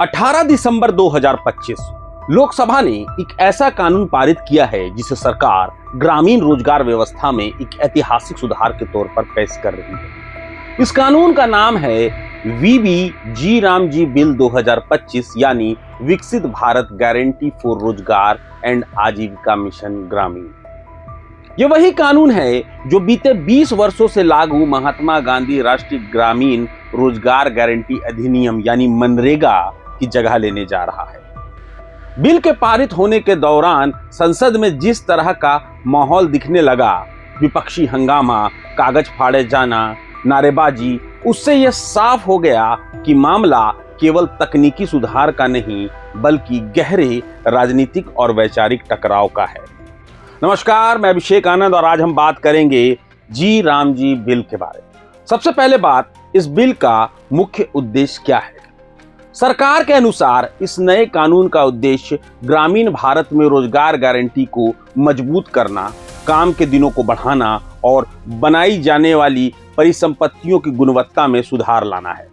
18 दिसंबर 2025 लोकसभा ने एक ऐसा कानून पारित किया है जिसे सरकार ग्रामीण रोजगार व्यवस्था में एक ऐतिहासिक सुधार के तौर पर पेश कर रही है। इस कानून का नाम है वीबी रामजी बिल 2025 यानी विकसित भारत गारंटी फॉर रोजगार एंड आजीविका मिशन ग्रामीण। यह वही कानून है जो बीते 20 वर्षों से लागू महात्मा गांधी राष्ट्रीय ग्रामीण रोजगार गारंटी अधिनियम यानी मनरेगा की जगह लेने जा रहा है। बिल के पारित होने के दौरान संसद में जिस तरह का माहौल दिखने लगा, विपक्षी हंगामा, कागज फाड़े जाना, नारेबाजी, उससे यह साफ हो गया कि मामला केवल तकनीकी सुधार का नहीं बल्कि गहरे राजनीतिक और वैचारिक टकराव का है। नमस्कार, मैं अभिषेक आनंद और आज हम बात करेंगे रामजी बिल के बारे में। सबसे पहले बात, इस बिल का मुख्य उद्देश्य क्या है? सरकार के अनुसार इस नए कानून का उद्देश्य ग्रामीण भारत में रोजगार गारंटी को मजबूत करना, काम के दिनों को बढ़ाना और बनाई जाने वाली परिसंपत्तियों की गुणवत्ता में सुधार लाना है।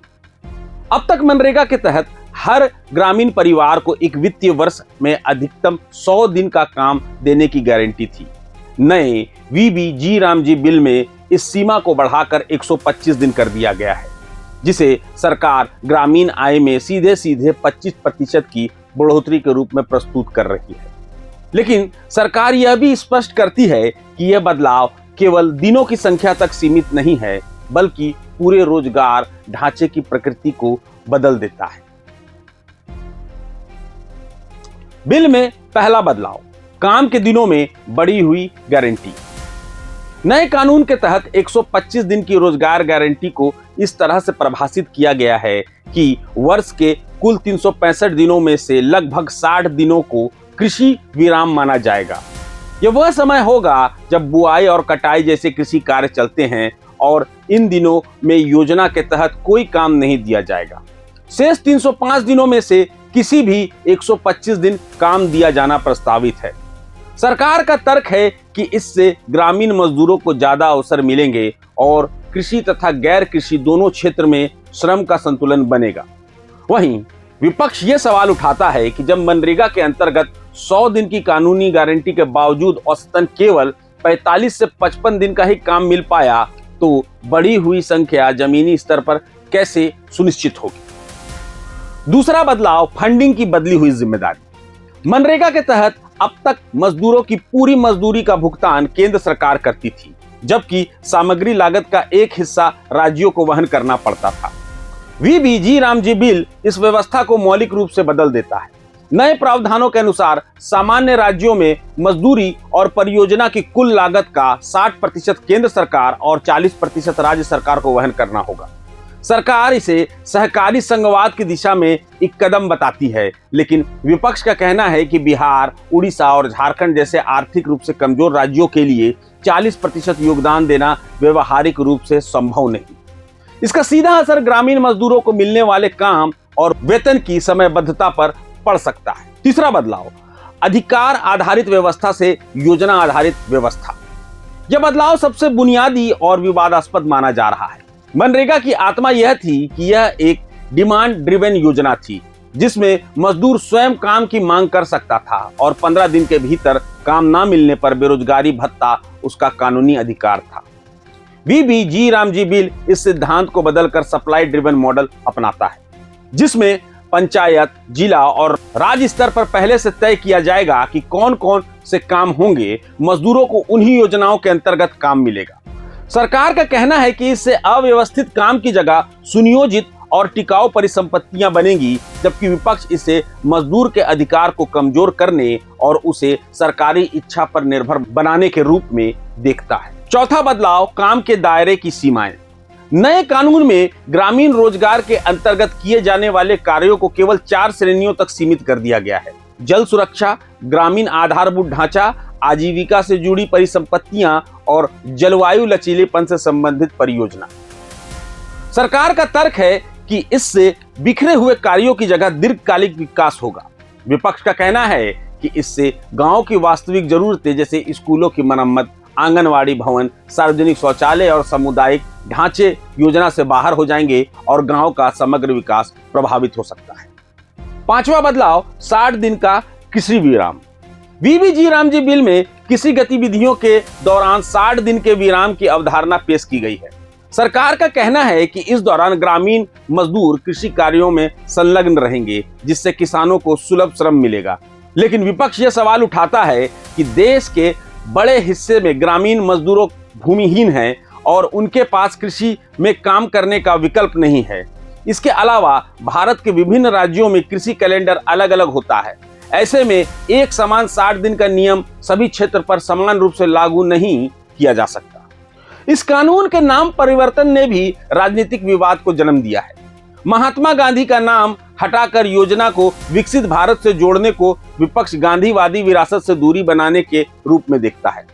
अब तक मनरेगा के तहत हर ग्रामीण परिवार को एक वित्तीय वर्ष में अधिकतम 100 दिन का काम देने की गारंटी थी। नए वीबी रामजी बिल में इस सीमा को बढ़ाकर 125 दिन कर दिया गया है, जिसे सरकार ग्रामीण आय में सीधे 25% की बढ़ोतरी के रूप में प्रस्तुत कर रही है। लेकिन सरकार यह भी स्पष्ट करती है कि यह बदलाव केवल दिनों की संख्या तक सीमित नहीं है बल्कि पूरे रोजगार ढांचे की प्रकृति को बदल देता है। बिल में पहला बदलाव, काम के दिनों में बढ़ी हुई गारंटी। नए कानून के तहत 125 दिन की रोजगार गारंटी को इस तरह से परिभाषित किया गया है कि वर्ष के कुल 365 दिनों में से लगभग 60 दिनों को कृषि विराम माना जाएगा। यह वह समय होगा जब बुआई और कटाई जैसे कृषि कार्य चलते हैं और इन दिनों में योजना के तहत कोई काम नहीं दिया जाएगा। शेष 305 दिनों में से किसी भी 125 दिन काम दिया जाना प्रस्तावित है। सरकार का तर्क है कि इससे ग्रामीण मजदूरों को ज्यादा अवसर मिलेंगे और कृषि तथा गैर कृषि दोनों क्षेत्र में श्रम का संतुलन बनेगा। वहीं विपक्ष ये सवाल उठाता है कि जब मनरेगा के अंतर्गत 100 दिन की कानूनी गारंटी के बावजूद औसतन केवल 45 से 55 दिन का ही काम मिल पाया, तो बढ़ी हुई संख्या जमीनी स्तर पर कैसे सुनिश्चित होगी? दूसरा बदलाव, फंडिंग की बदली हुई जिम्मेदारी। मनरेगा के तहत अब तक मजदूरों की पूरी मजदूरी का भुगतान केंद्र सरकार करती थी, जबकि सामग्री लागत का एक हिस्सा राज्यों को वहन करना पड़ता था। वीबी रामजी बिल इस व्यवस्था को मौलिक रूप से बदल देता है। नए प्रावधानों के अनुसार सामान्य राज्यों में मजदूरी और परियोजना की कुल लागत का 60% केंद्र सरकार और 40% राज्य सरकार को वहन करना होगा। सरकार इसे सहकारी संघवाद की दिशा में एक कदम बताती है, लेकिन विपक्ष का कहना है कि बिहार, उड़ीसा और झारखंड जैसे आर्थिक रूप से कमजोर राज्यों के लिए 40% योगदान देना व्यवहारिक रूप से संभव नहीं। इसका सीधा असर ग्रामीण मजदूरों को मिलने वाले काम और वेतन की समयबद्धता पर पड़ सकता है। तीसरा बदलाव, अधिकार आधारित व्यवस्था से योजना आधारित व्यवस्था। यह बदलाव सबसे बुनियादी और विवादास्पद माना जा रहा है। मनरेगा की आत्मा यह थी कि यह एक डिमांड ड्रिवेन योजना थी, जिसमें मजदूर स्वयं काम की मांग कर सकता था और 15 दिन के भीतर काम ना मिलने पर बेरोजगारी भत्ता उसका कानूनी अधिकार था। वीबी रामजी बिल इस सिद्धांत को बदलकर सप्लाई ड्रिवेन मॉडल अपनाता है, जिसमें पंचायत, जिला और राज्य स्तर पर पहले से तय किया जाएगा कि कौन कौन से काम होंगे। मजदूरों को उन्हीं योजनाओं के अंतर्गत काम मिलेगा। सरकार का कहना है कि इससे अव्यवस्थित काम की जगह सुनियोजित और टिकाऊ परिसंपत्तियां बनेंगी, जबकि विपक्ष इसे मजदूर के अधिकार को कमजोर करने और उसे सरकारी इच्छा पर निर्भर बनाने के रूप में देखता है। चौथा बदलाव, काम के दायरे की सीमाएं। नए कानून में ग्रामीण रोजगार के अंतर्गत किए जाने वाले कार्यों को केवल 4 श्रेणियों तक सीमित कर दिया गया है: जल सुरक्षा, ग्रामीण आधारभूत ढांचा, आजीविका से जुड़ी परिसंपत्तियां और जलवायु लचीलेपन से संबंधित परियोजना। सरकार का तर्क है कि इससे बिखरे हुए कार्यों की जगह दीर्घकालिक विकास होगा। विपक्ष का कहना है कि इससे गांव की वास्तविक जरूरतें जैसे स्कूलों की मरम्मत, आंगनवाड़ी भवन, सार्वजनिक शौचालय और सामुदायिक ढांचे योजना से बाहर हो जाएंगे और गांव का समग्र विकास प्रभावित हो सकता है। पांचवा बदलाव 60 दिन का कृषि विराम। वीबीजी रामजी बिल में कृषि गतिविधियों के दौरान 60 दिन के विराम की अवधारणा पेश की गई है। सरकार का कहना है कि इस दौरान ग्रामीण मजदूर कृषि कार्यों में संलग्न रहेंगे, जिससे किसानों को सुलभ श्रम मिलेगा। लेकिन विपक्ष यह सवाल उठाता है कि देश के बड़े हिस्से में ग्रामीण मजदूरों भूमिहीन हैं और उनके पास कृषि में काम करने का विकल्प नहीं है। इसके अलावा भारत के विभिन्न राज्यों में कृषि कैलेंडर अलग अलग होता है। ऐसे में एक समान 60 दिन का नियम सभी क्षेत्र पर समान रूप से लागू नहीं किया जा सकता। इस कानून के नाम परिवर्तन ने भी राजनीतिक विवाद को जन्म दिया है। महात्मा गांधी का नाम हटाकर योजना को विकसित भारत से जोड़ने को विपक्ष गांधीवादी विरासत से दूरी बनाने के रूप में देखता है।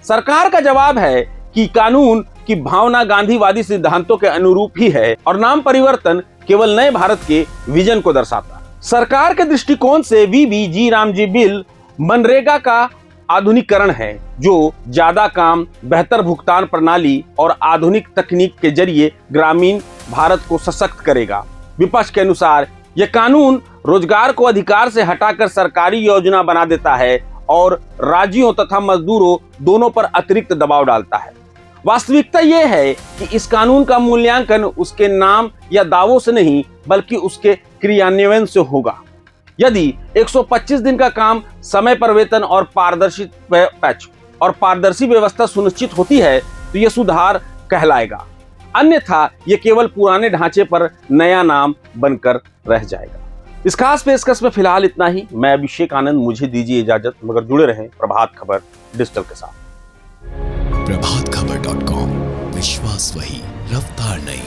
सरकार का जवाब है कि कानून की भावना गांधीवादी सिद्धांतों के अनुरूप ही है और नाम परिवर्तन केवल नए भारत के विजन को दर्शाता है। सरकार के दृष्टिकोण से वीबीजी रामजी बिल मनरेगा का आधुनिकीकरण है, जो ज्यादा काम, बेहतर भुगतान प्रणाली और आधुनिक तकनीक के जरिए ग्रामीण भारत को सशक्त करेगा। विपक्ष के अनुसार यह कानून रोजगार को अधिकार से हटाकर सरकारी योजना बना देता है और राज्यों तथा मजदूरों दोनों पर अतिरिक्त दबाव डालता है। वास्तविकता यह है कि इस कानून का मूल्यांकन उसके नाम या दावों से नहीं, बल्कि उसके क्रियान्वयन से होगा। यदि 125 दिन का काम, समय पर वेतन और पारदर्शी व्यवस्था सुनिश्चित होती है तो यह सुधार कहलाएगा। अन्यथा यह केवल पुराने ढांचे पर नया नाम बनकर रह जाएगा। इस खास पेशकश में फिलहाल इतना ही। मैं अभिषेक आनंद, मुझे दीजिए इजाजत, मगर जुड़े रहें प्रभात खबर डिजिटल के साथ। प्रभातखबर.com, विश्वास वही, रफ्तार नहीं।